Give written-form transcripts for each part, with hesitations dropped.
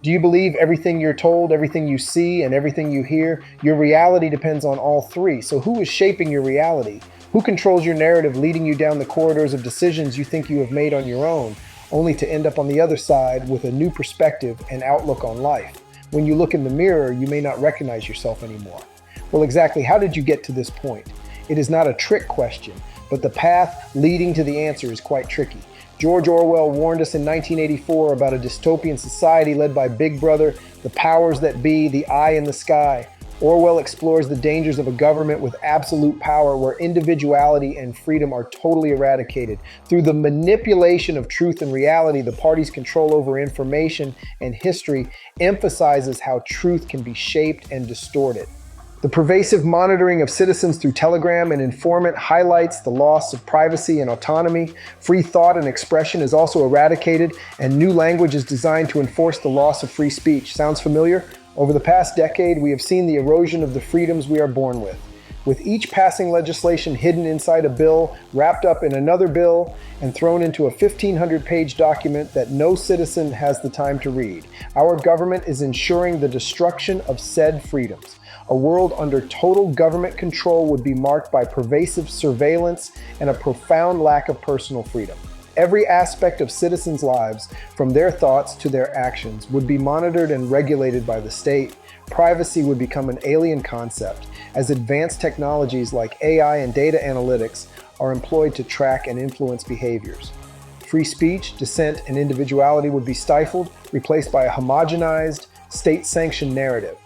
Do you believe everything you're told, everything you see, and everything you hear? Your reality depends on all three. So who is shaping your reality? Who controls your narrative, leading you down the corridors of decisions you think you have made on your own, only to end up on the other side with a new perspective and outlook on life? When you look in the mirror, you may not recognize yourself anymore. Well, exactly how did you get to this point? It is not a trick question, but the path leading to the answer is quite tricky. George Orwell warned us in 1984 about a dystopian society led by Big Brother, the powers that be, the eye in the sky. Orwell explores the dangers of a government with absolute power where individuality and freedom are totally eradicated. Through the manipulation of truth and reality, the party's control over information and history emphasizes how truth can be shaped and distorted. The pervasive monitoring of citizens through Telegram and informant highlights the loss of privacy and autonomy. Free thought and expression is also eradicated, and new language is designed to enforce the loss of free speech. Sounds familiar? Over the past decade, we have seen the erosion of the freedoms we are born with each passing legislation hidden inside a bill, wrapped up in another bill, and thrown into a 1,500-page document that no citizen has the time to read. Our government is ensuring the destruction of said freedoms. A world under total government control would be marked by pervasive surveillance and a profound lack of personal freedom. Every aspect of citizens' lives, from their thoughts to their actions, would be monitored and regulated by the state. Privacy would become an alien concept, as advanced technologies like AI and data analytics are employed to track and influence behaviors. Free speech, dissent, and individuality would be stifled, replaced by a homogenized, state-sanctioned narrative.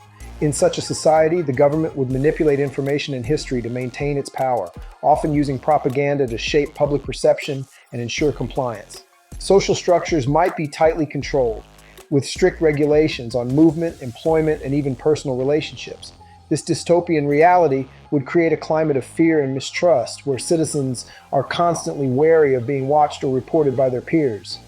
In such a society, the government would manipulate information and history to maintain its power, often using propaganda to shape public perception and ensure compliance. Social structures might be tightly controlled, with strict regulations on movement, employment, and even personal relationships. This dystopian reality would create a climate of fear and mistrust, where citizens are constantly wary of being watched or reported by their peers.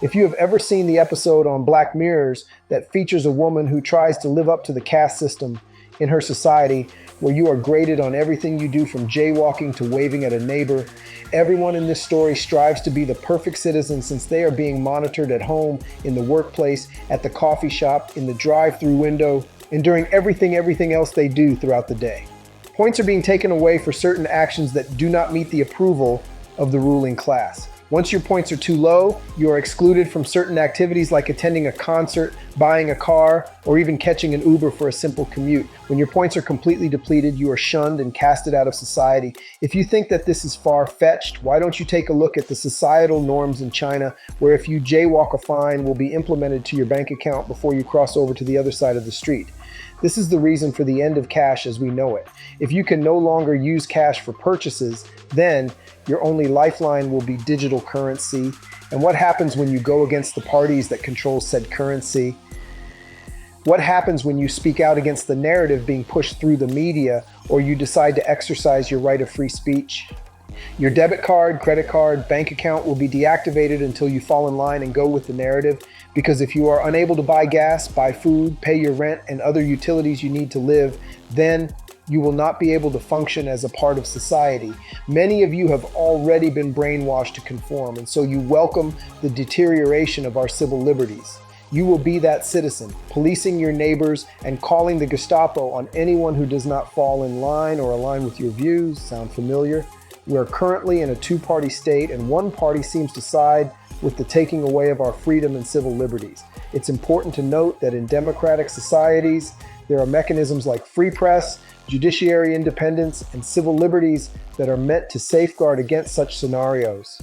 If you have ever seen the episode on Black Mirrors that features a woman who tries to live up to the caste system in her society, where you are graded on everything you do from jaywalking to waving at a neighbor, everyone in this story strives to be the perfect citizen since they are being monitored at home, in the workplace, at the coffee shop, in the drive-through window, and during everything else they do throughout the day. Points are being taken away for certain actions that do not meet the approval of the ruling class. Once your points are too low, you are excluded from certain activities like attending a concert, buying a car, or even catching an Uber for a simple commute. When your points are completely depleted, you are shunned and casted out of society. If you think that this is far-fetched, why don't you take a look at the societal norms in China, where if you jaywalk, a fine will be implemented to your bank account before you cross over to the other side of the street. This is the reason for the end of cash as we know it. If you can no longer use cash for purchases, then your only lifeline will be digital currency. And what happens when you go against the parties that control said currency? What happens when you speak out against the narrative being pushed through the media, or you decide to exercise your right of free speech? Your debit card, credit card, bank account will be deactivated until you fall in line and go with the narrative, because if you are unable to buy gas, buy food, pay your rent, and other utilities you need to live, then you will not be able to function as a part of society. Many of you have already been brainwashed to conform, and so you welcome the deterioration of our civil liberties. You will be that citizen, policing your neighbors and calling the Gestapo on anyone who does not fall in line or align with your views. Sound familiar? We are currently in a two-party state, and one party seems to side with the taking away of our freedom and civil liberties. It's important to note that in democratic societies, there are mechanisms like free press, judiciary independence, and civil liberties that are meant to safeguard against such scenarios.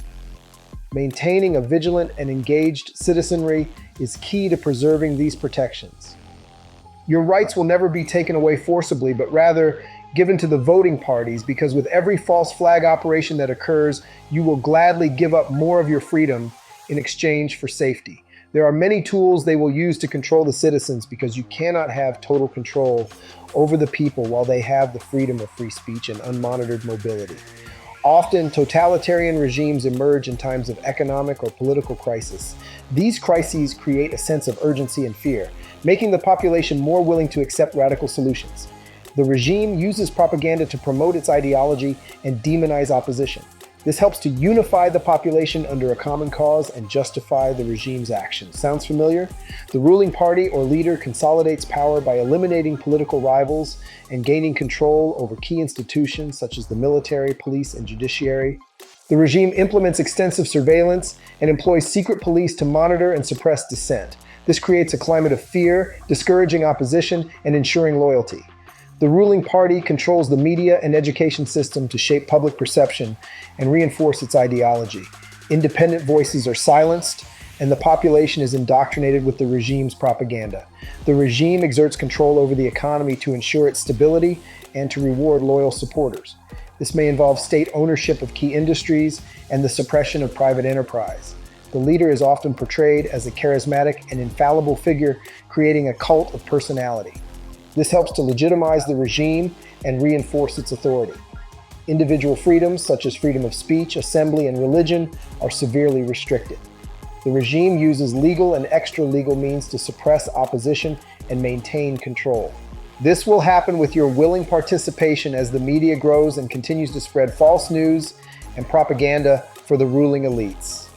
Maintaining a vigilant and engaged citizenry is key to preserving these protections. Your rights will never be taken away forcibly, but rather given to the voting parties, because with every false flag operation that occurs, you will gladly give up more of your freedom in exchange for safety. There are many tools they will use to control the citizens, because you cannot have total control over the people while they have the freedom of free speech and unmonitored mobility. Often, totalitarian regimes emerge in times of economic or political crisis. These crises create a sense of urgency and fear, making the population more willing to accept radical solutions. The regime uses propaganda to promote its ideology and demonize opposition. This helps to unify the population under a common cause and justify the regime's actions. Sounds familiar? The ruling party or leader consolidates power by eliminating political rivals and gaining control over key institutions such as the military, police, and judiciary. The regime implements extensive surveillance and employs secret police to monitor and suppress dissent. This creates a climate of fear, discouraging opposition, and ensuring loyalty. The ruling party controls the media and education system to shape public perception and reinforce its ideology. Independent voices are silenced, and the population is indoctrinated with the regime's propaganda. The regime exerts control over the economy to ensure its stability and to reward loyal supporters. This may involve state ownership of key industries and the suppression of private enterprise. The leader is often portrayed as a charismatic and infallible figure, creating a cult of personality. This helps to legitimize the regime and reinforce its authority. Individual freedoms, such as freedom of speech, assembly, and religion, are severely restricted. The regime uses legal and extra-legal means to suppress opposition and maintain control. This will happen with your willing participation as the media grows and continues to spread false news and propaganda for the ruling elites.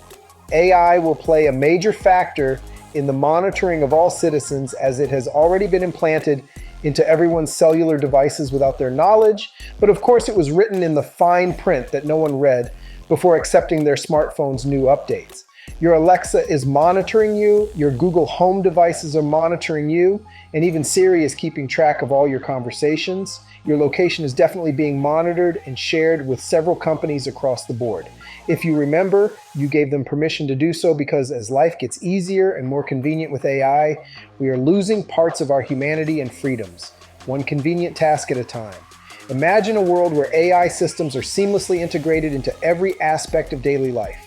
AI will play a major factor in the monitoring of all citizens, as it has already been implanted into everyone's cellular devices without their knowledge, but of course it was written in the fine print that no one read before accepting their smartphone's new updates. Your Alexa is monitoring you, your Google Home devices are monitoring you, and even Siri is keeping track of all your conversations. Your location is definitely being monitored and shared with several companies across the board. If you remember, you gave them permission to do so because as life gets easier and more convenient with AI, we are losing parts of our humanity and freedoms, one convenient task at a time. Imagine a world where AI systems are seamlessly integrated into every aspect of daily life.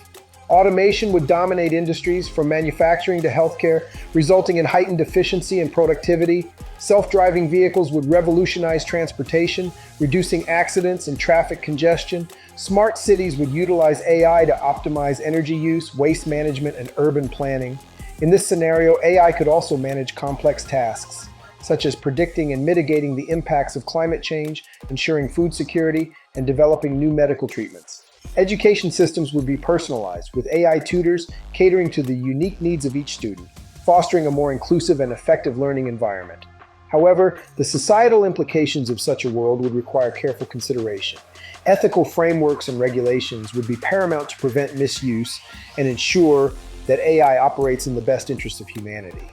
Automation would dominate industries from manufacturing to healthcare, resulting in heightened efficiency and productivity. Self-driving vehicles would revolutionize transportation, reducing accidents and traffic congestion. Smart cities would utilize AI to optimize energy use, waste management, and urban planning. In this scenario, AI could also manage complex tasks, such as predicting and mitigating the impacts of climate change, ensuring food security, and developing new medical treatments. Education systems would be personalized, with AI tutors catering to the unique needs of each student, fostering a more inclusive and effective learning environment. However, the societal implications of such a world would require careful consideration. Ethical frameworks and regulations would be paramount to prevent misuse and ensure that AI operates in the best interest of humanity.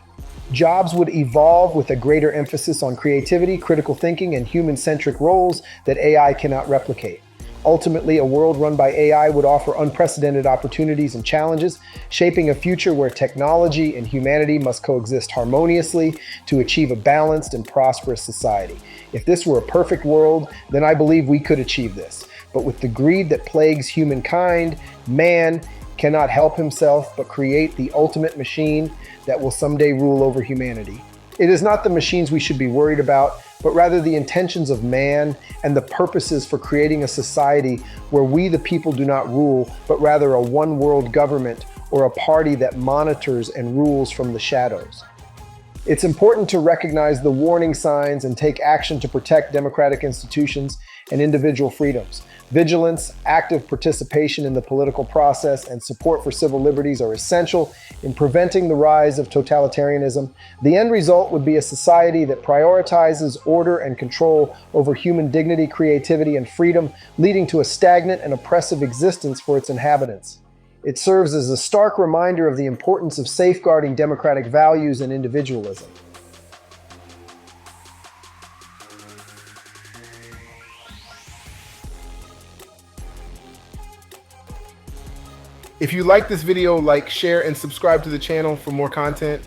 Jobs would evolve with a greater emphasis on creativity, critical thinking, and human-centric roles that AI cannot replicate. Ultimately, a world run by AI would offer unprecedented opportunities and challenges, shaping a future where technology and humanity must coexist harmoniously to achieve a balanced and prosperous society. If this were a perfect world, then I believe we could achieve this. But with the greed that plagues humankind, man cannot help himself but create the ultimate machine that will someday rule over humanity. It is not the machines we should be worried about, but rather the intentions of man and the purposes for creating a society where we the people do not rule, but rather a one-world government or a party that monitors and rules from the shadows. It's important to recognize the warning signs and take action to protect democratic institutions and individual freedoms. Vigilance, active participation in the political process, and support for civil liberties are essential in preventing the rise of totalitarianism. The end result would be a society that prioritizes order and control over human dignity, creativity, and freedom, leading to a stagnant and oppressive existence for its inhabitants. It serves as a stark reminder of the importance of safeguarding democratic values and individualism. If you like this video, like, share, and subscribe to the channel for more content.